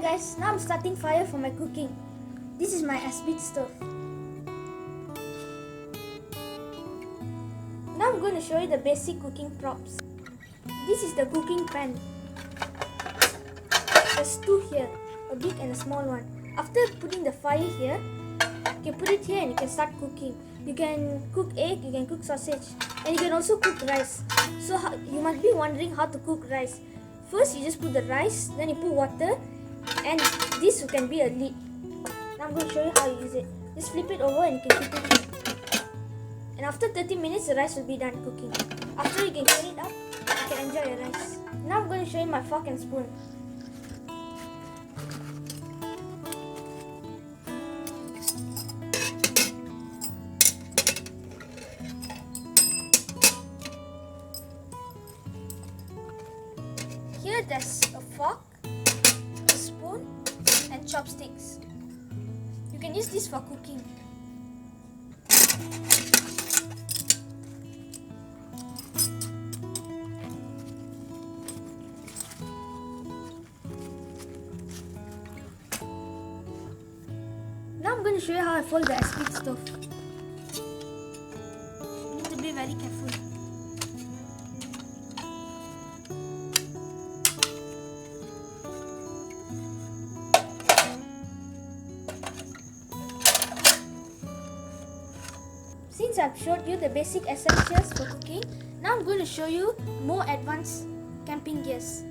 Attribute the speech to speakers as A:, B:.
A: guys, now I'm starting fire for my cooking. This is my SB stove. Now I'm going to show you the basic cooking props. This is the cooking pan. There's two here, a big and a small one. After putting the fire here, you can put it here and you can start cooking. You can cook egg, you can cook sausage, and you can also cook rice. So you might be wondering how to cook rice. First, you just put the rice, then you put water, and this can be a lid. Now I'm going to show you how you use it. Just flip it over and you can keep it. And after 30 minutes, the rice will be done cooking. After, you can clean it up, you can enjoy your rice. Now I'm going to show you my fork and spoon. Here there's a fork, a spoon, and chopsticks. You can use this for cooking. Now I'm going to show you how I fold the SB stove. You need to be very careful. Since I've showed you the basic essentials for cooking, now I'm going to show you more advanced camping gears.